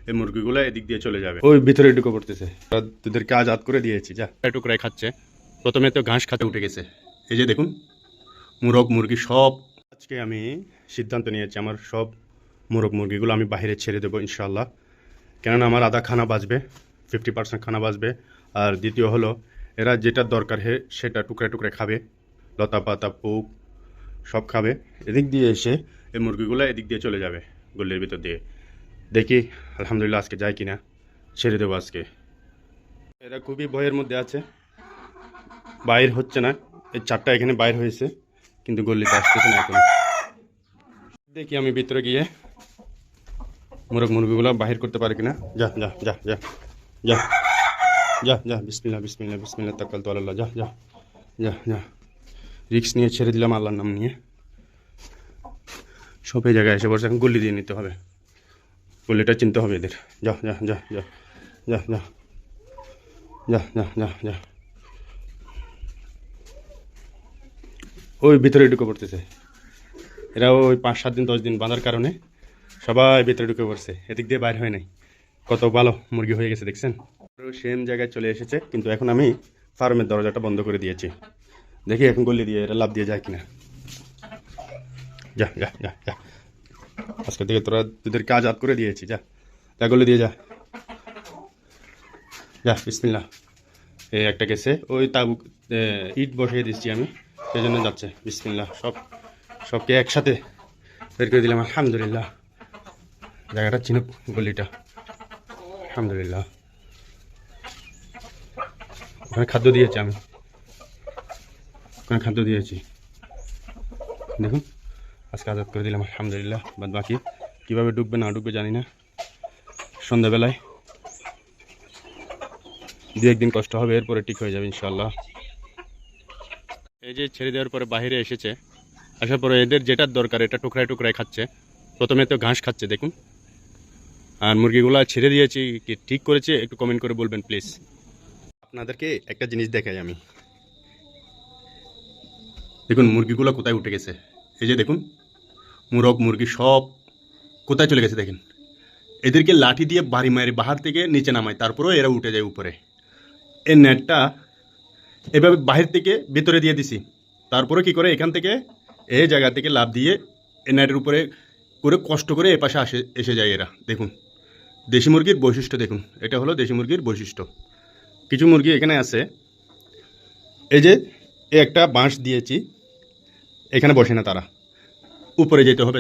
এই মুরগিগুলো এদিক দিয়ে চলে যাবে, ওই ভিতরে ঢুকে পড়তেছে। তোদেরকে আজাদ করে দিয়েছি, যা টুকরায় খাচ্ছে। প্রথমে তো ঘাস খাতে উঠে গেছে, এই যে দেখুন মুরগ মুরগি সব। আজকে আমি সিদ্ধান্ত নিয়েছি আমার সব মুরগ মুরগিগুলো আমি বাইরে ছেড়ে দেবো ইনশাল্লাহ। কেননা আমার আধা খানা বাঁচবে, 50% খানা বাঁচবে। আর দ্বিতীয় হলো এরা যেটা দরকার সেটা টুকরা টুকরে খাবে, লতা পাতা পোক সব খাবে। এদিক দিয়ে এসে এই মুরগিগুলো এদিক দিয়ে চলে যাবে গলির ভিতর দিয়ে। দেখি আলহামদুলিল্লাহ আজকে যায় কিনা, ছেড়ে দেবো আজকে। এরা খুবই ভয়ের মধ্যে আছে, বাইর হচ্ছে না। এই চারটা এখানে বাইর হয়েছে কিন্তু গলিতে আসতেছে না এখন। দেখি আমি ভিতরে গিয়ে মুরগ মুরগিগুলো বাহির করতে পারি কিনা। যা যা যা যা যা যা যা বিসমিল্লাহ বিসমিল্লাহ বিসমিল্লাহ তাকালতু আলাল্লাহ। যা যা যা যা রিক্স নিয়ে ছেড়ে দিলাম আল্লাহর নাম নিয়ে। সব এই জায়গায় এসে বসে, এখন গলি দিয়ে নিতে হবে, গলিটা চিনতে হবে এদের। যা যা যা যা যা যা যা যা যা যা ওই ভিতরে ঢুকে পড়তেছে। এরা ওই 5-7 দিন 10 দিন বাঁধার কারণে সবাই ভিতরে ঢুকে পড়ছে, এদিক দিয়ে বাইর হয় নাই। কত ভালো মুরগি হয়ে গেছে দেখছেন। সেম জায়গায় চলে এসেছে, কিন্তু এখন আমি ফার্মের দরজাটা বন্ধ করে দিয়েছি। দেখি এখন গলি দিয়ে এরা লাভ দিয়ে যায় কিনা। যা যা যা যা আজকে থেকে তোদেরকে আজাদ করে দিয়েছি। যা যা গলি দিয়ে যা যা বিসমিল্লাহ। এই একটা গেছে, ওই তাবু ইট বসিয়ে দিচ্ছি আমি, সেই জন্য যাচ্ছে। বিসমিল্লাহ। সবকে একসাথে বের করে দিলাম আলহামদুলিল্লাহ। জায়গাটা চিনুক গলিটা, আলহামদুলিল্লাহ। ওখানে খাদ্য দিয়েছি আমি, ওখানে খাদ্য দিয়েছি। দেখুন আজকে আজাদ করে দিলাম আলহামদুলিল্লাহ। বাদ বাকি কীভাবে ডুববে না ডুববে জানি না। সন্ধ্যাবেলায় 2-1 দিন কষ্ট হবে, এরপরে ঠিক হয়ে যাবে ইনশাল্লাহ। এই যে ছেড়ে দেওয়ার পরে বাইরে এসেছে, আসার পরে এদের যেটার দরকার এটা টুকরায় টুকরায় খাচ্ছে। প্রথমে তো ঘাস খাচ্ছে দেখুন। আর মুরগিগুলো ছেড়ে দিয়েছি কি ঠিক করেছে একটু কমেন্ট করে বলবেন প্লিজ। আপনাদেরকে একটা জিনিস দেখাই আমি, দেখুন মুরগিগুলো কোথায় উঠে গেছে। এই যে দেখুন মুরগ মুরগি সব কোথায় চলে গেছে দেখেন। এদেরকে লাঠি দিয়ে বাড়ি মারি বাহার থেকে নিচে নামায়, তারপরেও এরা উঠে যায় উপরে। এই নেটটা এভাবে বাহির থেকে ভিতরে দিয়ে দিছি, তারপরে কি করে এখান থেকে এই জায়গা থেকে লাভ দিয়ে এই নেটের উপরে করে কষ্ট করে এ পাশে এসে যায় এরা। দেখুন দেশি মুরগির বৈশিষ্ট্য দেখুন, এটা হলো দেশি মুরগির বৈশিষ্ট্য। কিছু মুরগি এখানে আছে, এই যে একটা বাঁশ দিয়েছি, এখানে বসে না, তারা উপরে যেতে হবে।